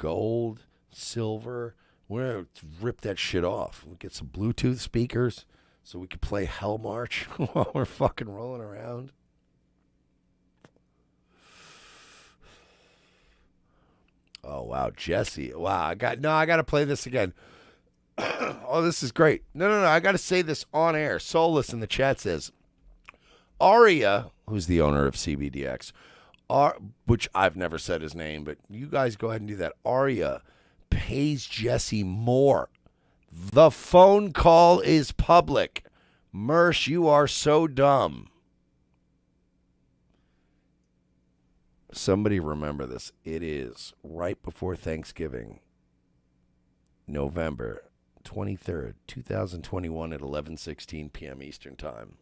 gold, silver. We're going to rip that shit off. We'll get some Bluetooth speakers so we can play Hell March while we're fucking rolling around. Oh, wow. Jesse. Wow. I got to play this again. Oh, this is great. No. I got to say this on air. Solus in the chat says, Aria, who's the owner of CBDx, which I've never said his name, but you guys go ahead and do that. Aria pays Jesse more. The phone call is public. Mersh, you are so dumb. Somebody remember this. It is right before Thanksgiving, November 23rd, 2021 at 11:16 p.m. Eastern Time.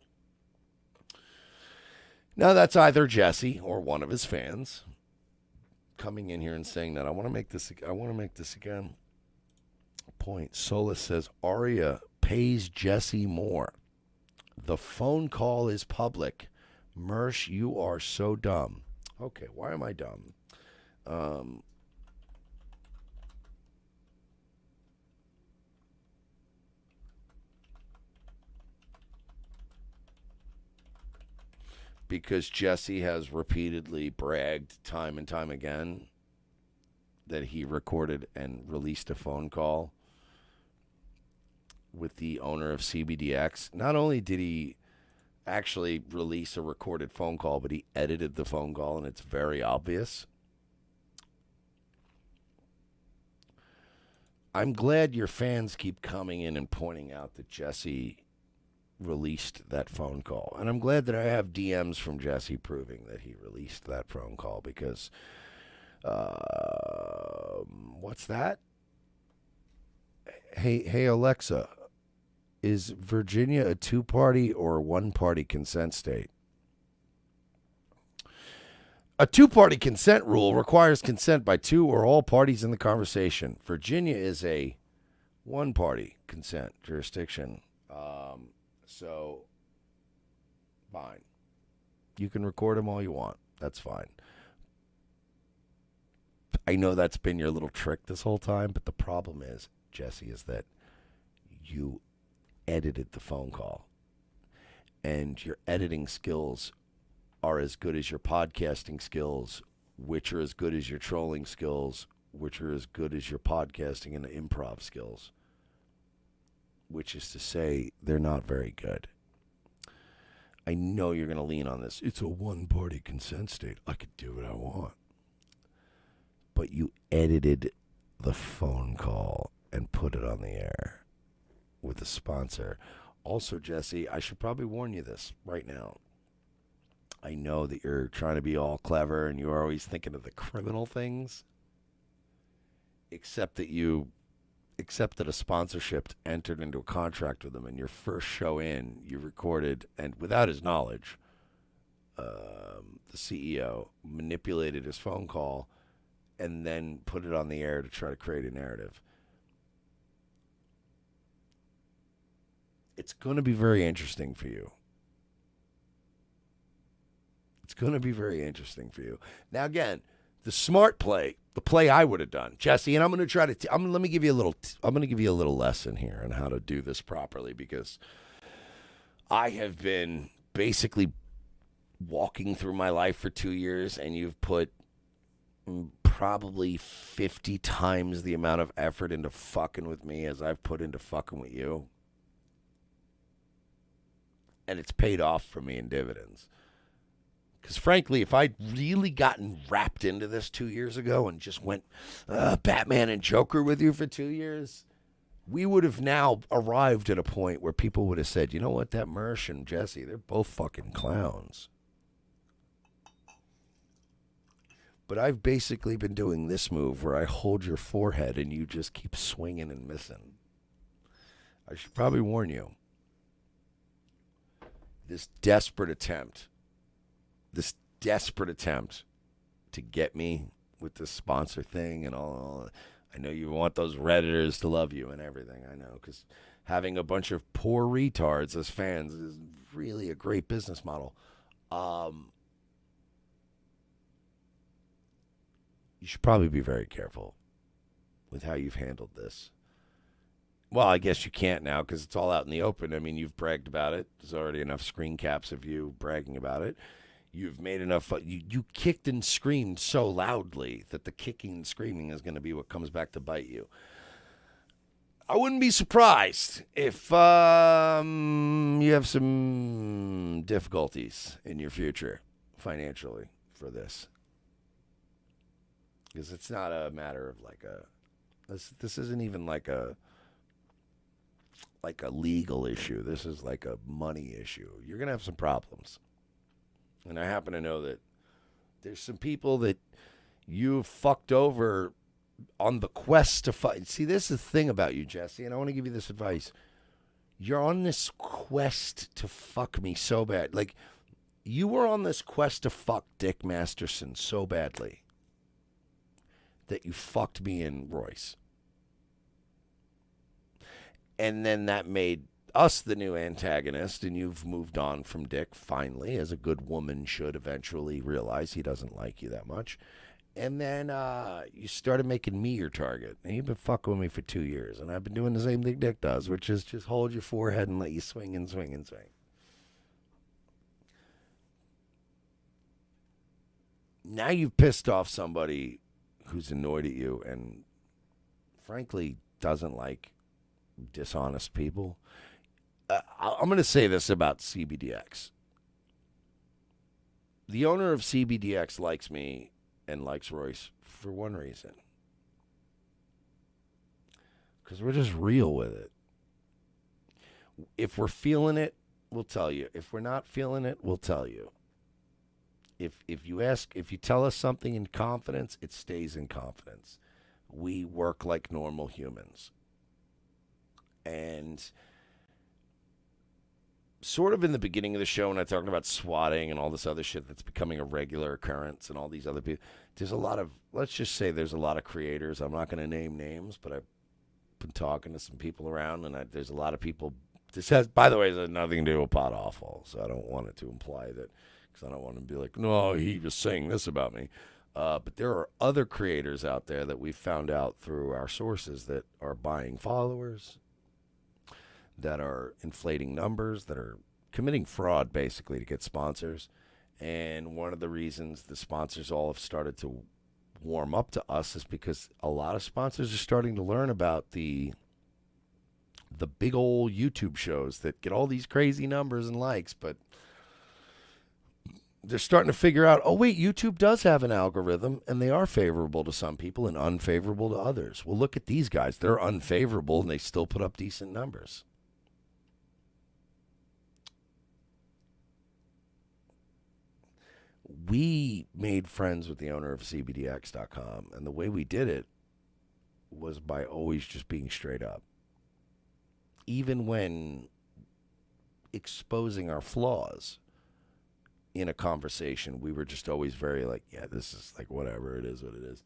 Now, that's either Jesse or one of his fans coming in here and saying that I want to make this again. Point. Solus says Aria pays Jesse more. The phone call is public. Mersh, you are so dumb. Okay, why am I dumb? Because Jesse has repeatedly bragged time and time again that he recorded and released a phone call with the owner of CBDx. Not only did he actually release a recorded phone call, but he edited the phone call, and it's very obvious. I'm glad your fans keep coming in and pointing out that Jesse released that phone call. And I'm glad that I have DMs from Jesse proving that he released that phone call because, what's that? Hey, Alexa, is Virginia a two-party or a one-party consent state? A two-party consent rule requires consent by two or all parties in the conversation. Virginia is a one-party consent jurisdiction. So, fine. You can record them all you want. That's fine. I know that's been your little trick this whole time, but the problem is, Jesse, is that you edited the phone call. And your editing skills are as good as your podcasting skills, which are as good as your trolling skills, which are as good as your podcasting and improv skills. Which is to say, they're not very good. I know you're going to lean on this. It's a one-party consent state. I could do what I want. But you edited the phone call and put it on the air with a sponsor. Also, Jesse, I should probably warn you this right now. I know that you're trying to be all clever and you're always thinking of the criminal things, except that a sponsorship entered into a contract with him, and your first show in, you recorded, and without his knowledge, the CEO manipulated his phone call and then put it on the air to try to create a narrative. It's going to be very interesting for you. It's going to be very interesting for you. Now, again, the smart play, the play I would have done, Jesse, and I'm going to try to. I'm going to give you a little lesson here on how to do this properly, because I have been basically walking through my life for 2 years, and you've put probably 50 times the amount of effort into fucking with me as I've put into fucking with you, and it's paid off for me in dividends. Because frankly, if I'd really gotten wrapped into this 2 years ago and just went Batman and Joker with you for 2 years, we would have now arrived at a point where people would have said, you know what, that Mersh and Jesse, they're both fucking clowns. But I've basically been doing this move where I hold your forehead and you just keep swinging and missing. I should probably warn you. This desperate attempt to get me with this sponsor thing and all. I know you want those Redditors to love you and everything. I know, because having a bunch of poor retards as fans is really a great business model. You should probably be very careful with how you've handled this. Well, I guess you can't now because it's all out in the open. I mean, you've bragged about it. There's already enough screen caps of you bragging about it. You've made enough. You kicked and screamed so loudly that the kicking and screaming is going to be what comes back to bite you. I wouldn't be surprised if you have some difficulties in your future financially for this. Because it's not a matter of like a... This isn't even like a legal issue. This is like a money issue. You're going to have some problems. And I happen to know that there's some people that you fucked over on the quest to fight. See, this is the thing about you, Jesse, and I want to give you this advice. You're on this quest to fuck me so bad. Like, you were on this quest to fuck Dick Masterson so badly that you fucked me and Royce. And then that made us the new antagonist, and you've moved on from Dick finally, as a good woman should eventually realize he doesn't like you that much. And then you started making me your target. And you've been fucking with me for 2 years. And I've been doing the same thing Dick does, which is just hold your forehead and let you swing and swing and swing. Now you've pissed off somebody who's annoyed at you and frankly doesn't like dishonest people. I'm going to say this about CBDx. The owner of CBDx likes me and likes Royce for one reason. Because we're just real with it. If we're feeling it, we'll tell you. If we're not feeling it, we'll tell you. If you tell us something in confidence, it stays in confidence. We work like normal humans. And sort of in the beginning of the show, when I talked about swatting and all this other shit that's becoming a regular occurrence and all these other people, there's a lot of, let's just say there's a lot of creators. I'm not going to name names, but I've been talking to some people around, and there's a lot of people. This has, by the way, has nothing to do with PodAwful, so I don't want it to imply that, because I don't want to be like, no, he was saying this about me. But there are other creators out there that we've found out through our sources that are buying followers, that are inflating numbers, that are committing fraud, basically, to get sponsors. And one of the reasons the sponsors all have started to warm up to us is because a lot of sponsors are starting to learn about the big old YouTube shows that get all these crazy numbers and likes, but they're starting to figure out, oh, wait, YouTube does have an algorithm, and they are favorable to some people and unfavorable to others. Well, look at these guys. They're unfavorable, and they still put up decent numbers. We made friends with the owner of CBDx.com, and the way we did it was by always just being straight up. Even when exposing our flaws in a conversation, we were just always very like, yeah, this is like whatever, it is what it is.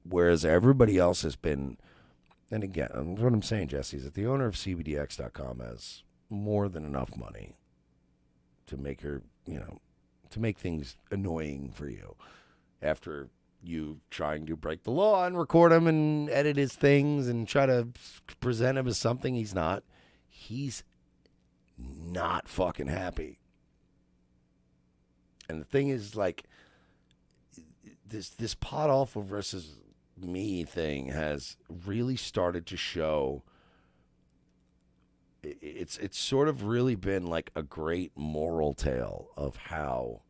Whereas everybody else has been, and again, what I'm saying, Jesse, is that the owner of CBDx.com has more than enough money to make her, to make things annoying for you after you trying to break the law and record him and edit his things and try to present him as something he's not. He's not fucking happy. And the thing is, like, this PodAwful versus me thing has really started to show. It's sort of really been like a great moral tale of how,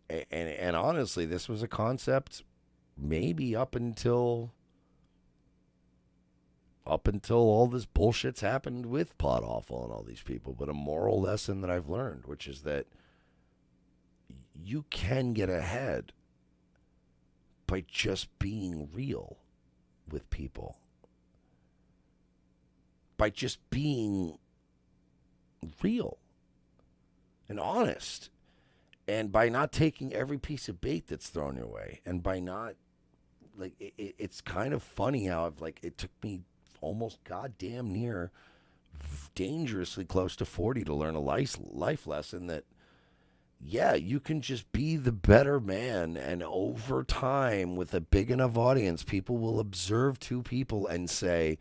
and honestly, this was a concept maybe up until all this bullshit's happened with PodAwful and all these people, but a moral lesson that I've learned, which is that you can get ahead by just being real with people. By just being real and honest. And by not taking every piece of bait that's thrown your way. And by not, like, it's kind of funny how it took me almost goddamn near dangerously close to 40 to learn a life lesson that yeah, you can just be the better man. And over time, with a big enough audience, people will observe two people and say,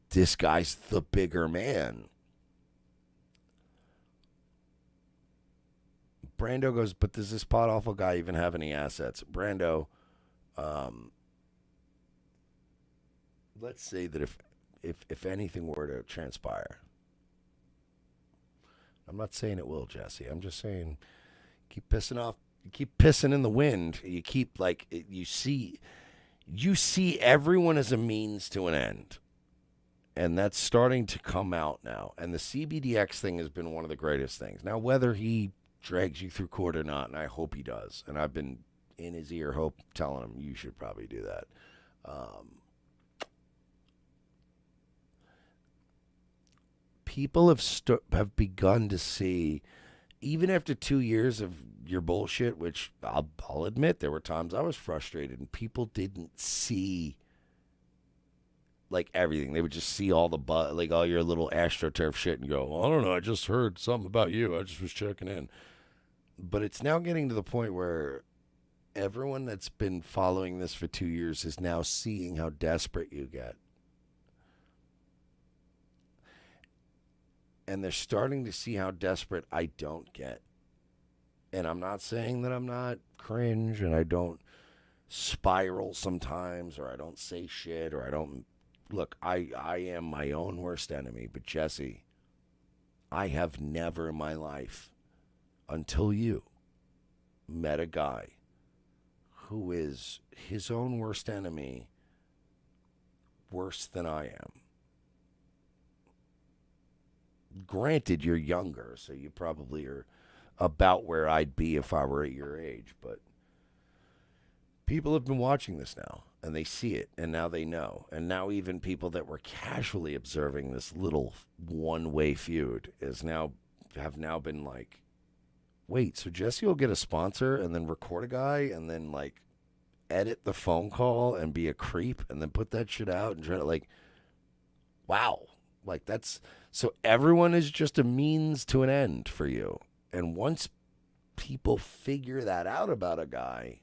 this guy's the bigger man. Brando goes, but does this pot awful guy even have any assets? Brando, um, let's say that if anything were to transpire, I'm not saying it will, Jesse. I'm just saying keep pissing off, you keep pissing in the wind. You keep like you see everyone as a means to an end. And that's starting to come out now. And the CBDx thing has been one of the greatest things. Now, whether he drags you through court or not, and I hope he does, and I've been in his ear, telling him you should probably do that. People have begun to see, even after 2 years of your bullshit, which I'll admit there were times I was frustrated, and people didn't see like everything. They would just see all the like all your little AstroTurf shit and go, well, I don't know, I just heard something about you. I just was checking in. But it's now getting to the point where everyone that's been following this for 2 years is now seeing how desperate you get. And they're starting to see how desperate I don't get. And I'm not saying that I'm not cringe and I don't spiral sometimes, or I don't say shit, or I don't. Look, I am my own worst enemy. But Jesse, I have never in my life, until you, met a guy who is his own worst enemy worse than I am. Granted, you're younger, so you probably are about where I'd be if I were at your age, but people have been watching this now, and they see it, and now they know. And now even people that were casually observing this little one-way feud have now been like, wait, so Jesse will get a sponsor and then record a guy and then like edit the phone call and be a creep and then put that shit out and try to like, wow. Like that's, so everyone is just a means to an end for you. And once people figure that out about a guy,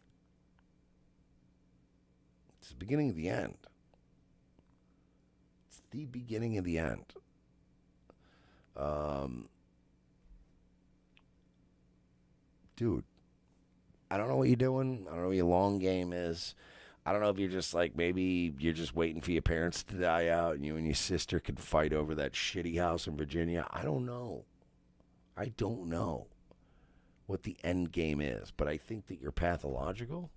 it's the beginning of the end. It's the beginning of the end. Dude, I don't know what you're doing. I don't know what your long game is. I don't know if you're just like, maybe you're just waiting for your parents to die out and you and your sister could fight over that shitty house in Virginia. I don't know. I don't know what the end game is, but I think that you're pathological.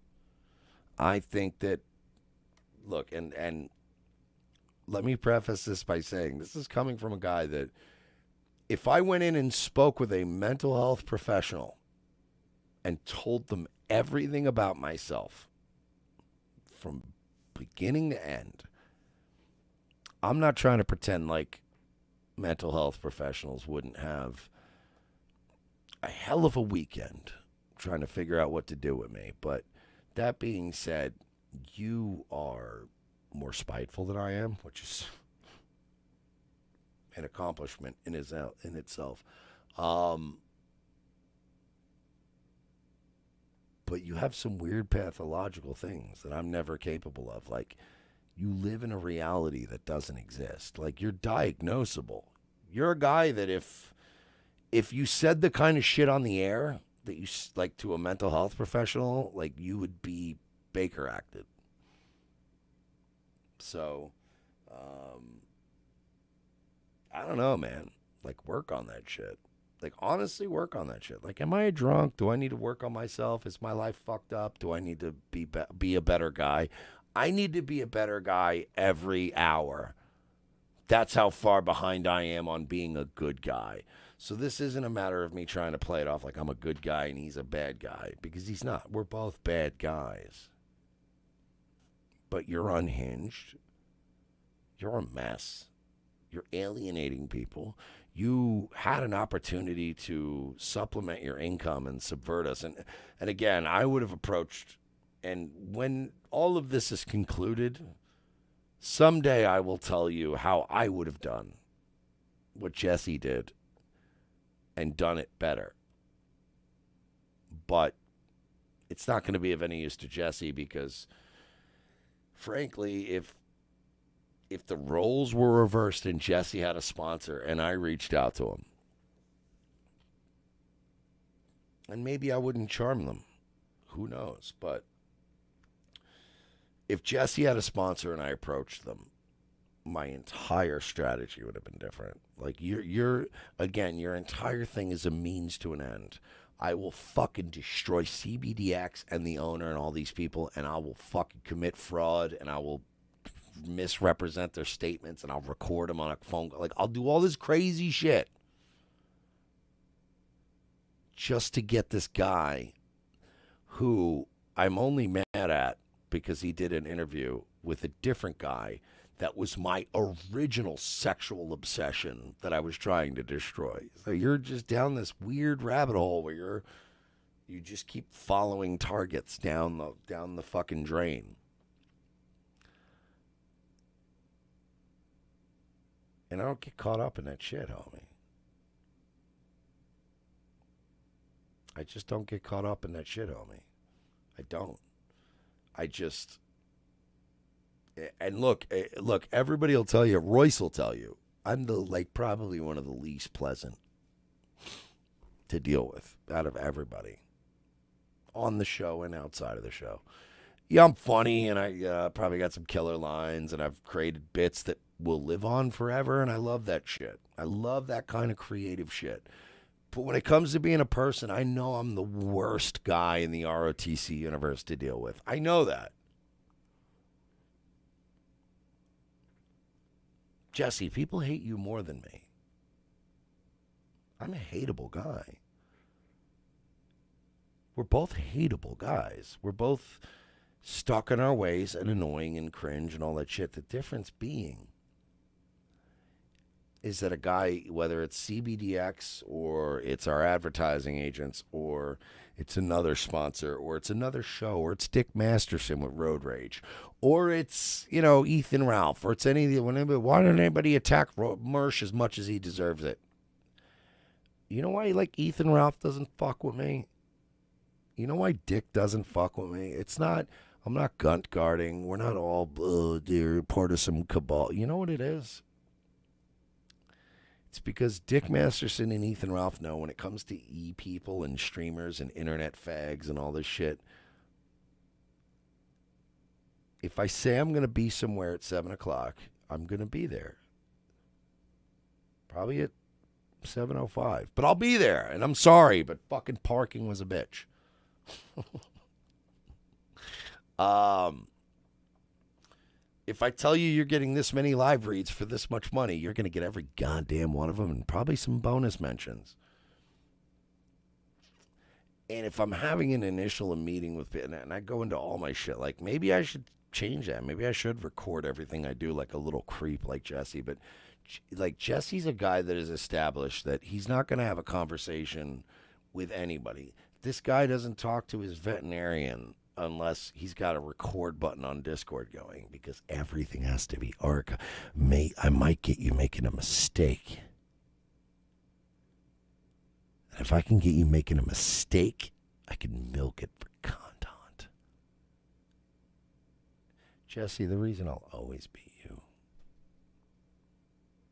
I think that, look, and let me preface this by saying this is coming from a guy that if I went in and spoke with a mental health professional and told them everything about myself from beginning to end, I'm not trying to pretend like mental health professionals wouldn't have a hell of a weekend trying to figure out what to do with me. But that being said, you are more spiteful than I am, which is an accomplishment in itself. But you have some weird pathological things that I'm never capable of. Like, you live in a reality that doesn't exist. Like, you're diagnosable. You're a guy that if you said the kind of shit on the air that you like to a mental health professional, like, you would be Baker acted. So, I don't know, man. Like, work on that shit. Like, honestly, work on that shit. Like, am I a drunk? Do I need to work on myself? Is my life fucked up? Do I need to be a better guy? I need to be a better guy every hour. That's how far behind I am on being a good guy. So this isn't a matter of me trying to play it off like I'm a good guy and he's a bad guy, because he's not. We're both bad guys. But you're unhinged. You're a mess. You're alienating people. You had an opportunity to supplement your income and subvert us. And again, I would have approached, and when all of this is concluded, someday I will tell you how I would have done what Jesse did and done it better. but it's not going to be of any use to Jesse because, frankly, if the roles were reversed and Jesse had a sponsor and I reached out to him, and maybe I wouldn't charm them, who knows? But if Jesse had a sponsor and I approached them, my entire strategy would have been different. Like you're again, your entire thing is a means to an end. I will fucking destroy CBDx and the owner and all these people, and I will fucking commit fraud, and I will misrepresent their statements, and I'll record them on a phone. Like, I'll do all this crazy shit just to get this guy who I'm only mad at because he did an interview with a different guy that was my original sexual obsession that I was trying to destroy. So you're just down this weird rabbit hole where you just keep following targets down the fucking drain. And I don't get caught up in that shit, homie. I just don't get caught up in that shit, homie. I don't. I just... And look, everybody will tell you, Royce will tell you, I'm probably one of the least pleasant to deal with out of everybody on the show and outside of the show. Yeah, I'm funny, and I probably got some killer lines, and I've created bits that will live on forever, and I love that shit. I love that kind of creative shit. But when it comes to being a person, I know I'm the worst guy in the ROTC universe to deal with. I know that. Jesse, people hate you more than me. I'm a hateable guy. We're both hateable guys. We're both stuck in our ways and annoying and cringe and all that shit. The difference being is that a guy, whether it's CBDx or it's our advertising agents or it's another sponsor or it's another show or it's Dick Masterson with Road Rage or it's, Ethan Ralph or it's any of the, why don't anybody attack Mersh as much as he deserves it? You know why Ethan Ralph doesn't fuck with me? You know why Dick doesn't fuck with me? It's not, I'm not gunt guarding. We're not all, they're part of some cabal. You know what it is? It's because Dick Masterson and Ethan Ralph know when it comes to people and streamers and internet fags and all this shit, if I say I'm going to be somewhere at 7 o'clock, I'm going to be there. Probably at 7:05. But I'll be there, and I'm sorry, but fucking parking was a bitch. If I tell you you're getting this many live reads for this much money, you're going to get every goddamn one of them and probably some bonus mentions. And if I'm having an initial meeting with people, and I go into all my shit, like maybe I should change that. Maybe I should record everything I do like a little creep like Jesse. But like Jesse's a guy that is established that he's not going to have a conversation with anybody. This guy doesn't talk to his veterinarian unless he's got a record button on Discord going, because everything has to be archived. I might get you making a mistake. And if I can get you making a mistake, I can milk it for content. Jesse, the reason I'll always beat you,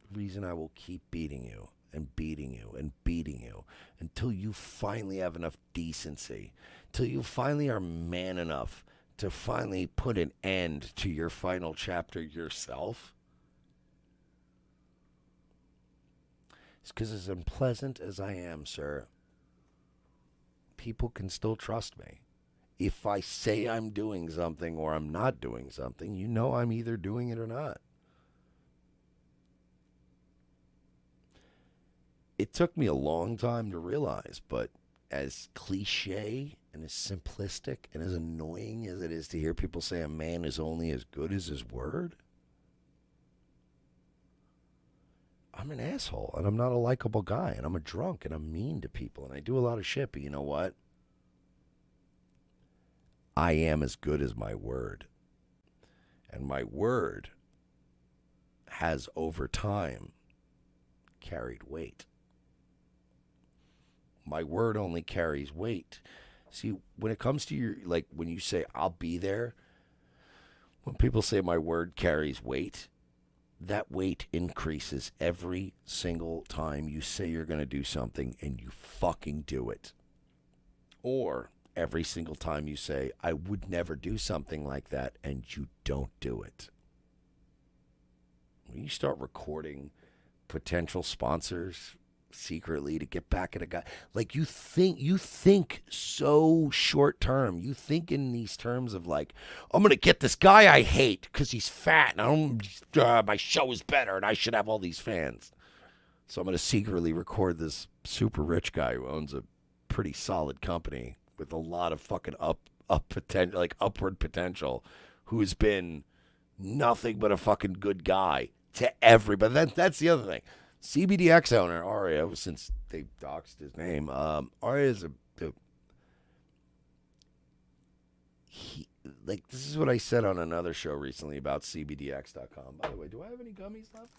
the reason I will keep beating you and beating you and beating you until you finally have enough decency, till you finally are man enough to finally put an end to your final chapter yourself. It's because as unpleasant as I am, sir, people can still trust me. If I say I'm doing something or I'm not doing something, you know I'm either doing it or not. It took me a long time to realize, but as cliche and as simplistic and as annoying as it is to hear people say a man is only as good as his word, I'm an asshole and I'm not a likable guy and I'm a drunk and I'm mean to people and I do a lot of shit, but you know what? I am as good as my word. And my word has over time carried weight. My word only carries weight See, when it comes to your, like, when you say, I'll be there, when people say my word carries weight, that weight increases every single time you say you're going to do something and you fucking do it. Or every single time you say, I would never do something like that, and you don't do it. When you start recording potential sponsors secretly to get back at a guy, like you think so short term. You think in these terms of like, I'm gonna get this guy I hate because he's fat and my show is better and I should have all these fans. So I'm gonna secretly record this super rich guy who owns a pretty solid company with a lot of fucking potential, like upward potential, who's been nothing but a fucking good guy to everybody. That's the other thing. CBDx owner Aria, since they doxed his name, Aria is like, this is what I said on another show recently about CBDx.com. By the way, do I have any gummies left?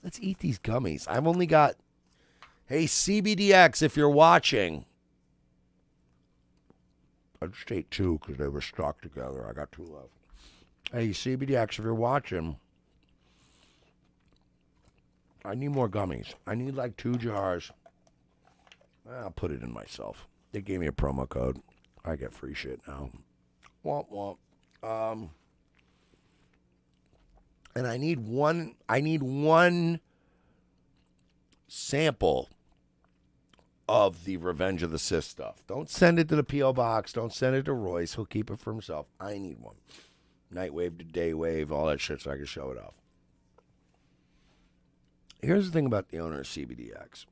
Let's eat these gummies. I've only got, hey, CBDx, if you're watching. I just ate 2 because they were stocked together. I got 2 left. Hey, CBDx, if you're watching, I need more gummies. I need like 2 jars. I'll put it in myself. They gave me a promo code. I get free shit now. Womp womp. And I need one sample of the Revenge of the Sith stuff. Don't send it to the P.O. Box. Don't send it to Royce. He'll keep it for himself. I need one. Nightwave to Daywave, all that shit, so I can show it off. Here's the thing about the owner of CBDx.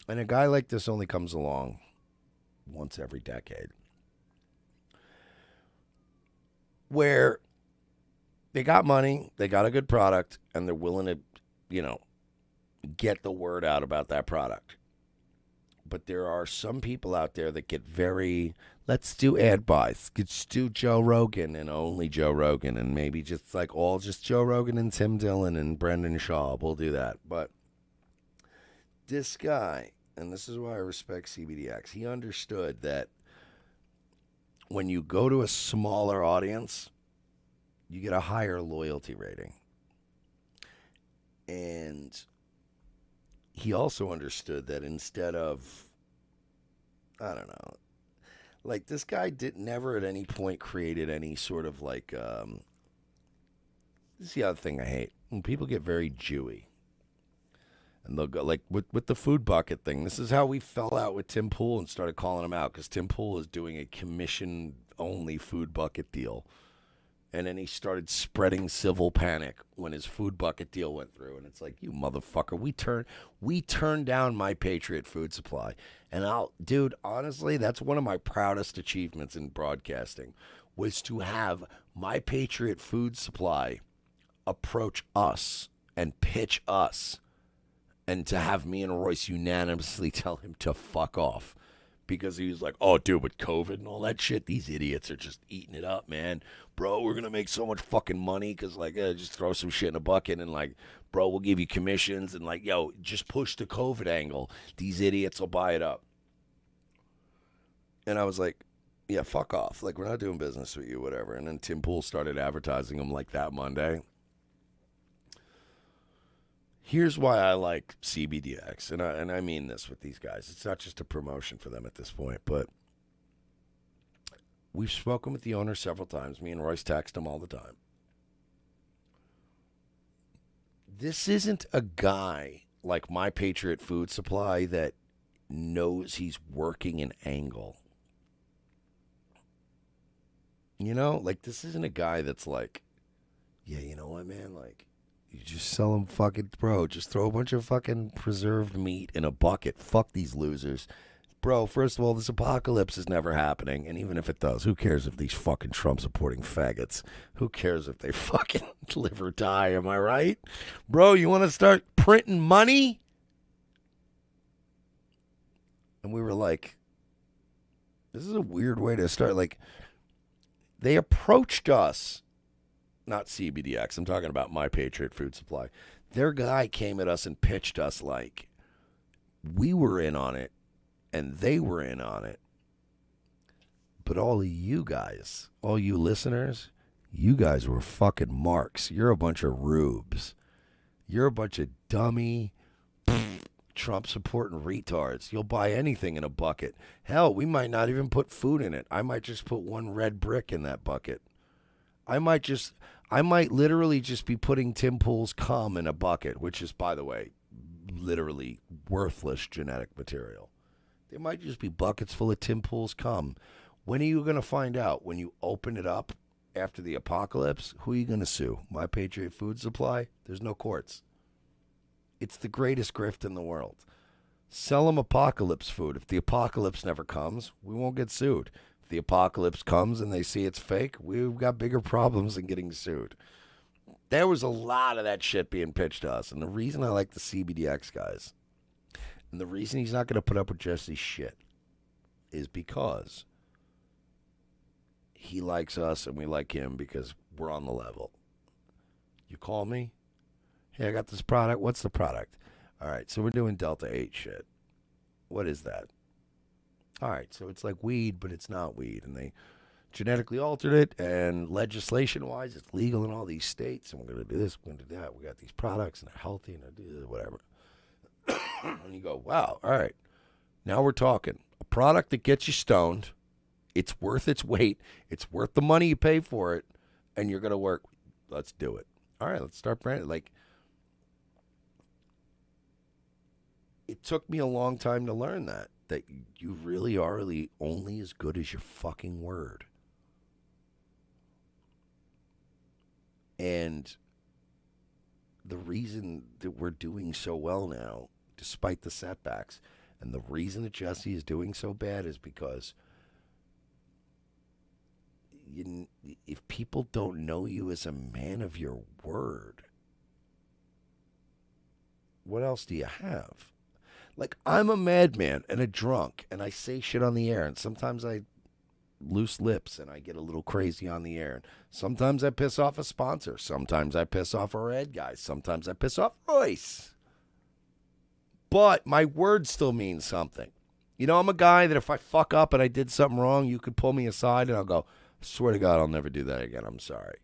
And a guy like this only comes along once every decade. Where they got money, they got a good product, and they're willing to, get the word out about that product. But there are some people out there that get very, let's do ad buys. Let's do Joe Rogan and only Joe Rogan, and maybe just Joe Rogan and Tim Dillon and Brendan Schaub. We'll do that. But this guy, and this is why I respect CBDx, he understood that when you go to a smaller audience, you get a higher loyalty rating. And he also understood that instead of, I don't know, like this guy never at any point created any sort of like, this is the other thing I hate. When people get very Jewy. And they'll go, like, with the food bucket thing, this is how we fell out with Tim Pool and started calling him out, because Tim Pool is doing a commission-only food bucket deal. And then he started spreading civil panic when his food bucket deal went through. And it's like, you motherfucker, we turned down My Patriot Food Supply. And dude, honestly, that's one of my proudest achievements in broadcasting, was to have My Patriot Food Supply approach us and pitch us. And to have me and Royce unanimously tell him to fuck off. Because he was like, oh, dude, with COVID and all that shit, these idiots are just eating it up, man. Bro, we're going to make so much fucking money because, like, just throw some shit in a bucket and, like, bro, we'll give you commissions. And, like, yo, just push the COVID angle. These idiots will buy it up. And I was like, yeah, fuck off. Like, we're not doing business with you, whatever. And then Tim Pool started advertising them like that Monday. Here's why I like CBDx, and I mean this with these guys. It's not just a promotion for them at this point, but we've spoken with the owner several times. Me and Royce text him all the time. This isn't a guy like My Patriot Food Supply that knows he's working an angle. Like, this isn't a guy that's like, yeah, you know what, man, like, you just sell them fucking, bro, just throw a bunch of fucking preserved meat in a bucket. Fuck these losers. Bro, first of all, this apocalypse is never happening. And even if it does, who cares if these fucking Trump-supporting faggots, who cares if they fucking live or die, am I right? Bro, you want to start printing money? And we were like, this is a weird way to start. Like, they approached us. Not CBDx. I'm talking about My Patriot Food Supply. Their guy came at us and pitched us like we were in on it and they were in on it. But all of you guys, all you listeners, you guys were fucking marks. You're a bunch of rubes. You're a bunch of dummy, Trump supporting retards. You'll buy anything in a bucket. Hell, we might not even put food in it. I might just put one red brick in that bucket. I might literally just be putting Tim Pool's cum in a bucket, which is, by the way, literally worthless genetic material. There might just be buckets full of Tim Pool's cum. When are you going to find out? When you open it up after the apocalypse? Who are you going to sue? My Patriot Food Supply? There's no courts. It's the greatest grift in the world. Sell them apocalypse food. If the apocalypse never comes, we won't get sued. If the apocalypse comes and they see it's fake, we've got bigger problems than getting sued. There was a lot of that shit being pitched to us. And the reason I like the CBDx guys, and the reason he's not going to put up with Jesse's shit, is because he likes us and we like him because we're on the level. You call me? Hey, I got this product. What's the product? All right, so we're doing Delta 8 shit. What is that? All right, so it's like weed, but it's not weed. And they genetically altered it, and legislation-wise, it's legal in all these states, and we're going to do this, we're going to do that. We got these products, and they're healthy, and they're whatever. And you go, wow, all right. Now we're talking. A product that gets you stoned, it's worth its weight, it's worth the money you pay for it, and you're going to work. Let's do it. All right, let's start branding. Like, it took me a long time to learn that you really are only as good as your fucking word. And the reason that we're doing so well now, despite the setbacks, and the reason that Jesse is doing so bad is because if people don't know you as a man of your word, what else do you have? Like, I'm a madman and a drunk, and I say shit on the air, and sometimes I loose lips and I get a little crazy on the air. And sometimes I piss off a sponsor. Sometimes I piss off our ad guys. Sometimes I piss off Royce. But my word still means something. You know, I'm a guy that if I fuck up and I did something wrong, you could pull me aside and I'll go, I swear to God, I'll never do that again. I'm sorry.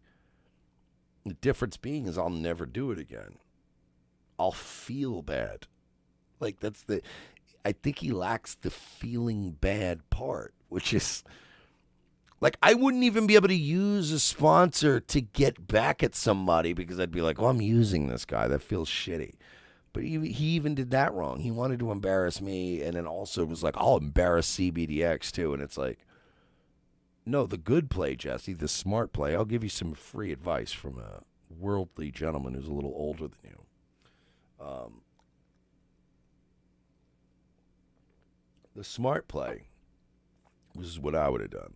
The difference being is I'll never do it again. I'll feel bad. Like, I think he lacks the feeling bad part, which is, like, I wouldn't even be able to use a sponsor to get back at somebody because I'd be like, oh, I'm using this guy. That feels shitty. But he even did that wrong. He wanted to embarrass me, and then also was like, I'll embarrass CBDx too. And it's like, no, the good play, Jesse, the smart play. I'll give you some free advice from a worldly gentleman who's a little older than you. The smart play, this is what I would have done.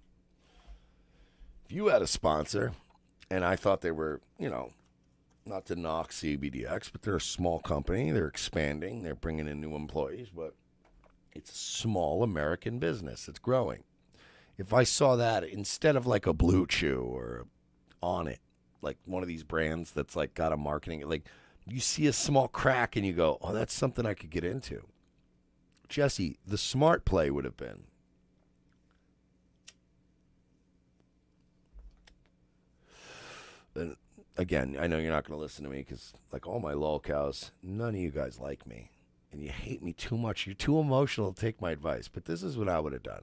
If you had a sponsor, and I thought they were, you know, not to knock CBDx, but they're a small company. They're expanding. They're bringing in new employees, but it's a small American business. It's growing. If I saw that instead of like a Blue Chew or On It, like one of these brands that's like got a marketing, like you see a small crack and you go, oh, that's something I could get into. Jesse, the smart play would have been, and again, I know you're not going to listen to me because, like all my lol cows, none of you guys like me. And you hate me too much. You're too emotional to take my advice. But this is what I would have done.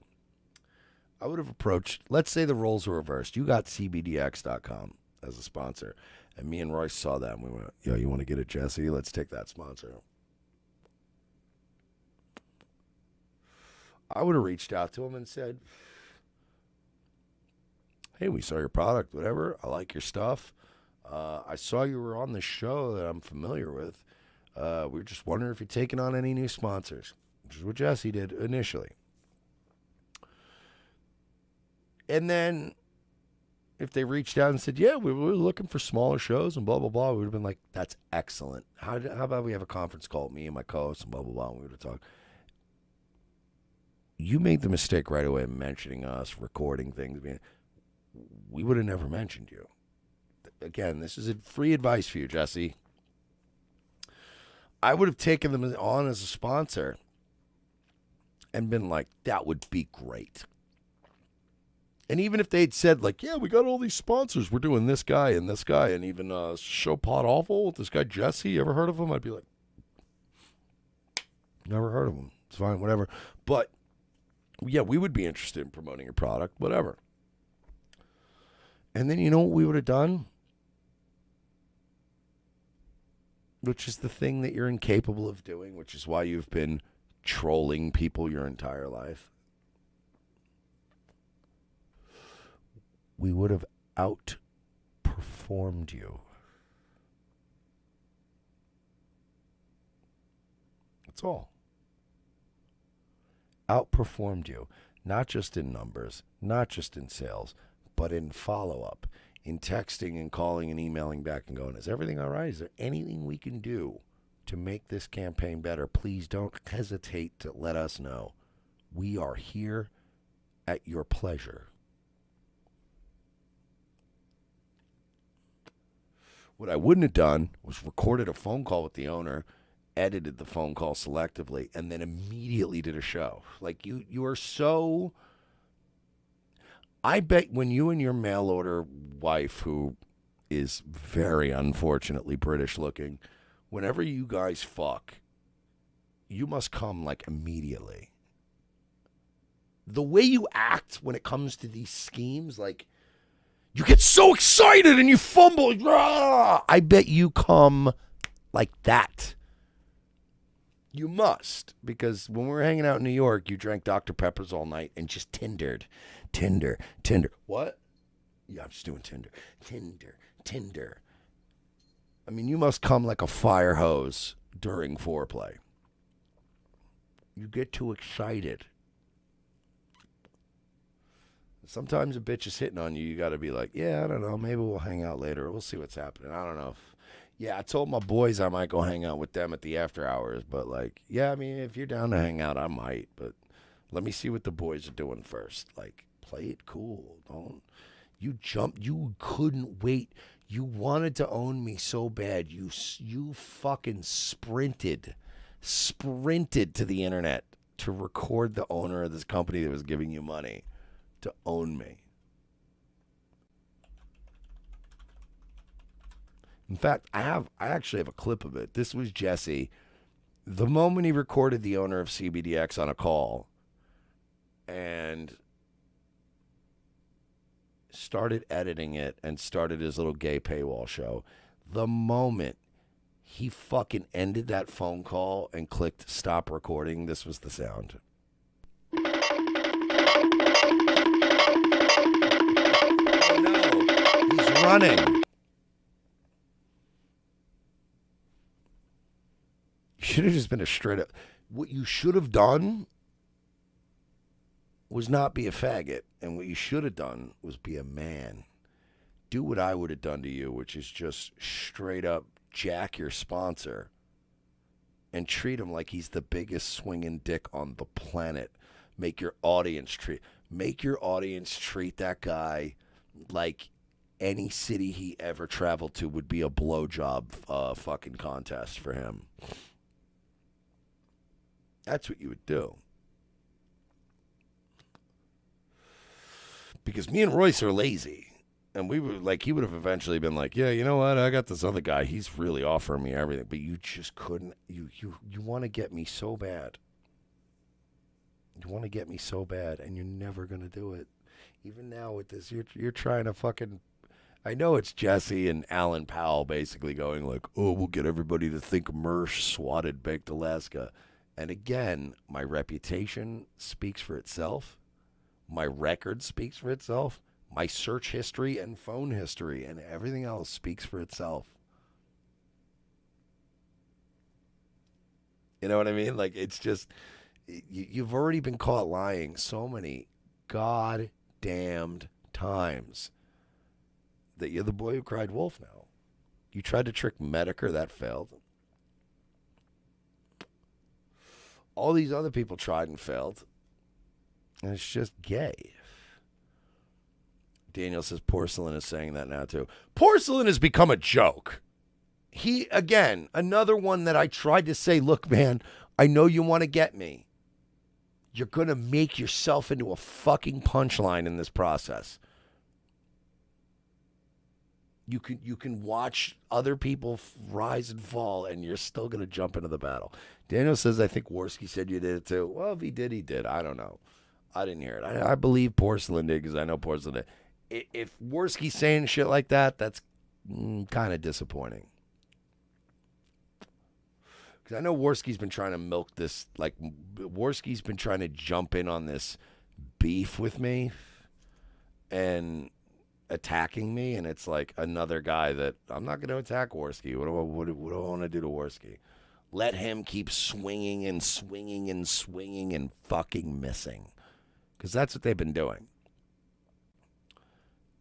I would have approached, let's say the roles were reversed. You got CBDx.com as a sponsor. And me and Royce saw that. And we went, yo, you want to get a Jesse? Let's take that sponsor. I would have reached out to him and said, hey, we saw your product, whatever. I like your stuff. I saw you were on the show that I'm familiar with. We were just wondering if you're taking on any new sponsors, which is what Jesse did initially. And then if they reached out and said, yeah, we were looking for smaller shows and blah, blah, blah, we would have been like, that's excellent. How about we have a conference call, me and my co-host and blah, blah, blah, and we would have talked. You made the mistake right away of mentioning us, recording things. We would have never mentioned you. Again, this is free advice for you, Jesse. I would have taken them on as a sponsor and been like, that would be great. And even if they'd said, like, yeah, we got all these sponsors. We're doing this guy, and even Show PodAwful with this guy Jesse. You ever heard of him? I'd be like, never heard of him. It's fine, whatever. But, yeah, we would be interested in promoting your product, whatever. And then you know what we would have done? Which is the thing that you're incapable of doing, which is why you've been trolling people your entire life. We would have outperformed you. That's all. Outperformed you, not just in numbers, not just in sales, but in follow-up, in texting and calling and emailing back and going, is everything all right? Is there anything we can do to make this campaign better? Please don't hesitate to let us know. We are here at your pleasure. What I wouldn't have done was recorded a phone call with the owner, edited the phone call selectively, and then immediately did a show. Like, you are so... I bet when you and your mail-order wife, who is very unfortunately British looking, whenever you guys fuck, you must come, like, immediately. The way you act when it comes to these schemes, like, you get so excited and you fumble. Rah! I bet you come like that. You must, because when we were hanging out in New York, you drank Dr. Peppers all night and just Tindered. Tinder. What? Yeah, I'm just doing Tinder. I mean, you must come like a fire hose during foreplay. You get too excited. Sometimes a bitch is hitting on you. You got to be like, yeah, I don't know. Maybe we'll hang out later. We'll see what's happening. I don't know. Yeah, I told my boys I might go hang out with them at the after hours. But, like, yeah, I mean, if you're down to hang out, I might. But let me see what the boys are doing first. Like, play it cool. You couldn't wait. You wanted to own me so bad. You fucking sprinted to the internet to record the owner of this company that was giving you money to own me. In fact, I actually have a clip of it. This was Jesse. The moment he recorded the owner of CBDx on a call and started editing it and started his little gay paywall show, the moment he fucking ended that phone call and clicked stop recording, this was the sound. Oh no, he's running. Should have just been a straight up. What you should have done was not be a faggot, and what you should have done was be a man. Do what I would have done to you, which is just straight up jack your sponsor and treat him like he's the biggest swinging dick on the planet. Make your audience treat that guy like any city he ever traveled to would be a blowjob fucking contest for him. That's what you would do. Because me and Royce are lazy. And we were like, he would have eventually been like, yeah, you know what? I got this other guy. He's really offering me everything. But you just couldn't. You want to get me so bad. You want to get me so bad, and you're never going to do it. Even now with this, you're trying to fucking... I know it's Jesse and Alan Powell basically going like, oh, we'll get everybody to think Mersh swatted Baked Alaska. And again, my reputation speaks for itself. My record speaks for itself. My search history and phone history and everything else speaks for itself. You know what I mean? Like, it's just, you've already been caught lying so many goddamned times that you're the boy who cried wolf now. You tried to trick Medicare, that failed. All these other people tried and failed. And it's just gay. Daniel says Porcelain is saying that now too. Porcelain has become a joke. He, again, another one that I tried to say, look, man, I know you want to get me. You're going to make yourself into a fucking punchline in this process. You can watch other people rise and fall, and you're still going to jump into the battle. Daniel says, I think Warski said you did it too. Well, if he did, he did. I don't know. I didn't hear it. I believe Porcelain did because I know Porcelain did. If Warski's saying shit like that, that's kind of disappointing. Because I know Warski's been trying to milk this, like, Warski's been trying to jump in on this beef with me and attacking me, and it's like another guy that I'm not going to attack Warski. What do I want to do to Warski? Let him keep swinging and swinging and swinging and fucking missing. Because that's what they've been doing.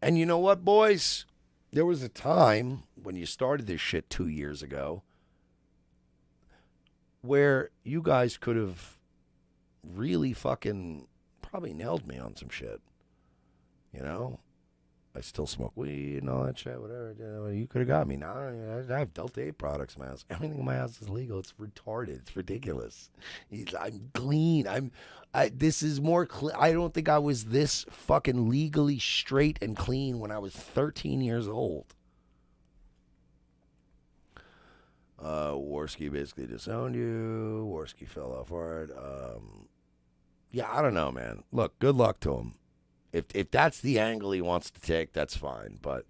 And you know what, boys? There was a time when you started this shit 2 years ago where you guys could have really fucking probably nailed me on some shit. You know? I still smoke weed and all that shit, whatever. You could have got me. Now I have Delta 8 products in my house. Everything in my house is legal. It's retarded. It's ridiculous. I'm clean. This is more I don't think I was this fucking legally straight and clean when I was 13 years old. Warski basically disowned you. Warski fell off hard. Yeah, I don't know, man. Look, good luck to him. If that's the angle he wants to take, that's fine. But,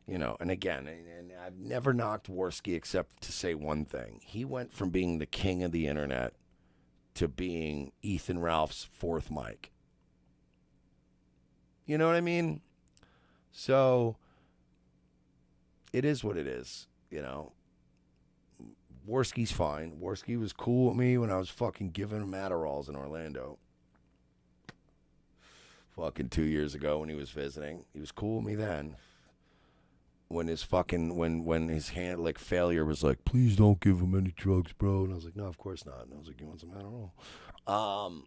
you know, and again, and I've never knocked Warski except to say one thing. He went from being the king of the internet to being Ethan Ralph's fourth mic. You know what I mean? So, it is what it is, you know. Warski's fine. Warski was cool with me when I was fucking giving him Adderalls in Orlando. Fucking 2 years ago when he was visiting. He was cool with me then. When his fucking, when his hand, like, failure was like, please don't give him any drugs, bro. And I was like, no, of course not. And I was like, you want some Adderall?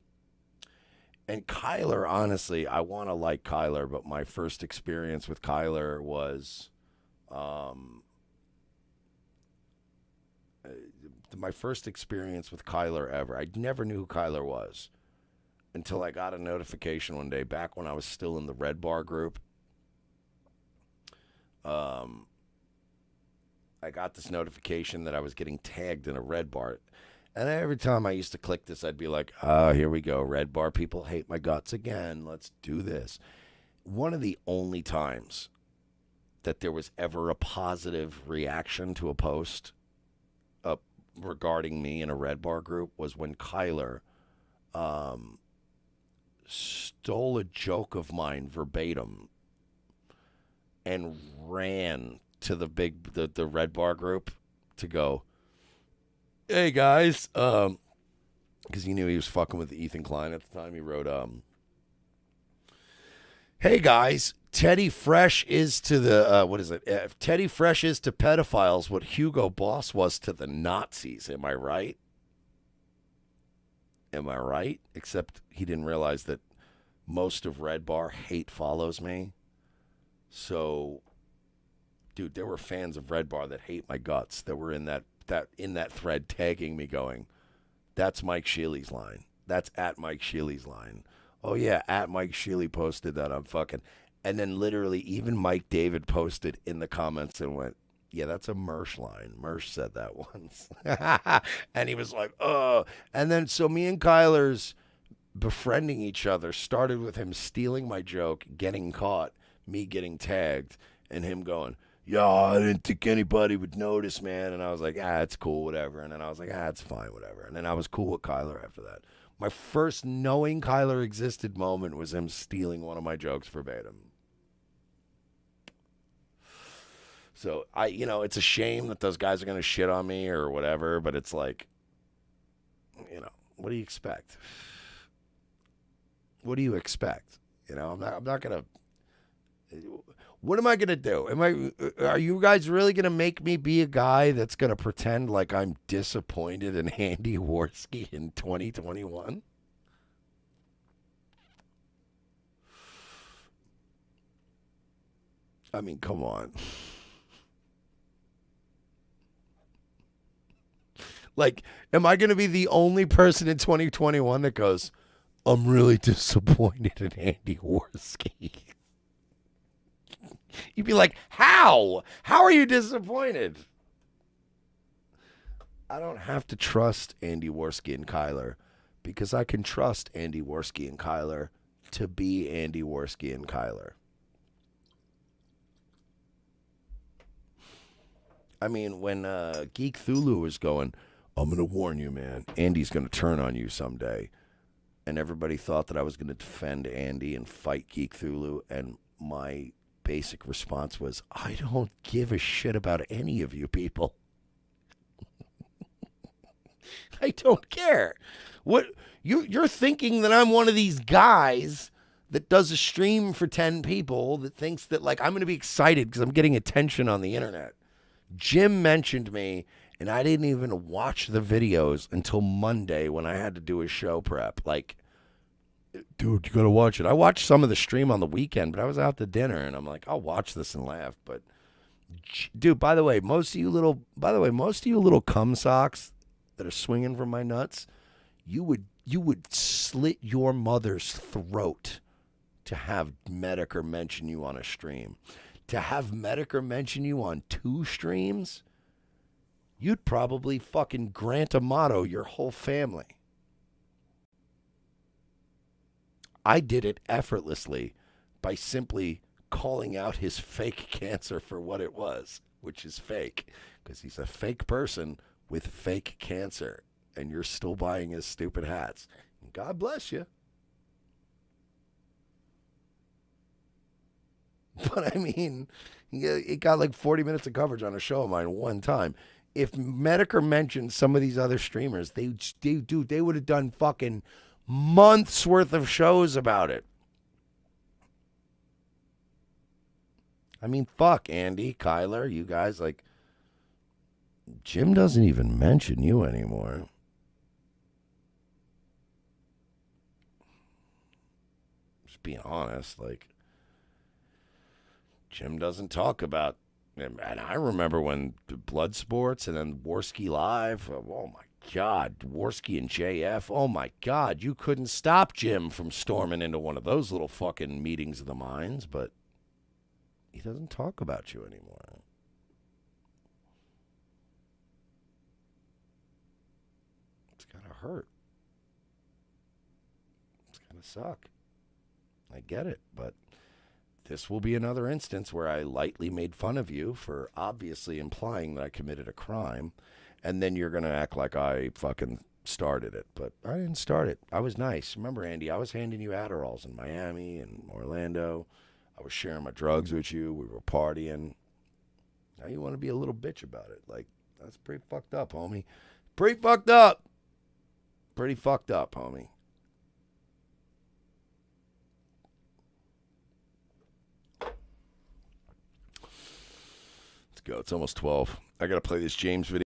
And Kyler, honestly, I want to like Kyler, but my first experience with Kyler was, my first experience with Kyler ever. I never knew who Kyler was until I got a notification one day back when I was still in the Red Bar group. I got this notification that I was getting tagged in a Red Bar. And every time I used to click this, I'd be like, oh, here we go. Red Bar people hate my guts again. Let's do this. One of the only times that there was ever a positive reaction to a post regarding me in a Red Bar group was when Kyler stole a joke of mine verbatim and ran to the Red Bar group to go, hey guys, because he knew he was fucking with Ethan Klein at the time. He wrote, hey guys, Teddy Fresh is to the Teddy Fresh is to pedophiles what Hugo Boss was to the Nazis. Am I right? Am I right? Except he didn't realize that most of Red Bar hate follows me. So, dude, there were fans of Red Bar that hate my guts that were in that thread tagging me going, that's Mike Shealy's line. That's at Mike Shealy's line. Oh, yeah, at Mike Shealy posted that. I'm fucking. And then literally even Mike David posted in the comments and went, yeah, that's a Mersh line. Mersh said that once. And he was like, oh. And then so me and Kyler's befriending each other started with him stealing my joke, getting caught, me getting tagged, and him going, yeah, I didn't think anybody would notice, man. And I was like, it's cool, whatever. And then I was like, it's fine, whatever. And then I was cool with Kyler after that. My first knowing Kyler existed moment was him stealing one of my jokes verbatim. So, it's a shame that those guys are going to shit on me or whatever, but it's like, what do you expect? What do you expect? I'm not going to, what am I going to do? Are you guys really going to make me be a guy that's going to pretend like I'm disappointed in Andy Warski in 2021? I mean, come on. Like, am I going to be the only person in 2021 that goes, I'm really disappointed in Andy Warski. You'd be like, how? How are you disappointed? I don't have to trust Andy Warski and Kyler because I can trust Andy Warski and Kyler to be Andy Warski and Kyler. I mean, when Geek Thulu was going, I'm going to warn you, man, Andy's going to turn on you someday. And everybody thought that I was going to defend Andy and fight Geek Thulu. And my basic response was, I don't give a shit about any of you people. I don't care. What you're thinking that I'm one of these guys that does a stream for 10 people that thinks that like I'm going to be excited because I'm getting attention on the internet. Jim mentioned me, and I didn't even watch the videos until Monday when I had to do a show prep. Like, dude, you got to watch it. I watched some of the stream on the weekend, but I was out to dinner, and I'm like, I'll watch this and laugh. But, dude, by the way, most of you little cum socks that are swinging from my nuts, you would slit your mother's throat to have Medicare mention you on a stream. To have Medicare mention you on 2 streams, you'd probably fucking Grant Amato your whole family. I did it effortlessly by simply calling out his fake cancer for what it was, which is fake, because he's a fake person with fake cancer, and you're still buying his stupid hats. God bless you. But I mean, it got like 40 minutes of coverage on a show of mine one time. If Medicare mentioned some of these other streamers, they would have done fucking months worth of shows about it. I mean, fuck, Andy, Kyler, you guys, like, Jim doesn't even mention you anymore. Just being honest, like, Jim doesn't talk about, and I remember when Blood Sports and then Warski Live, oh my God, Warski and JF, oh my God, you couldn't stop Jim from storming into one of those little fucking meetings of the minds, but he doesn't talk about you anymore. It's gotta hurt. It's gonna suck. I get it, but this will be another instance where I lightly made fun of you for obviously implying that I committed a crime, and then you're going to act like I fucking started it. But I didn't start it. I was nice. Remember, Andy, I was handing you Adderalls in Miami and Orlando. I was sharing my drugs with you. We were partying. Now you want to be a little bitch about it. Like, that's pretty fucked up, homie. Pretty fucked up. Pretty fucked up, homie. Go. It's almost 12. I got to play this James video.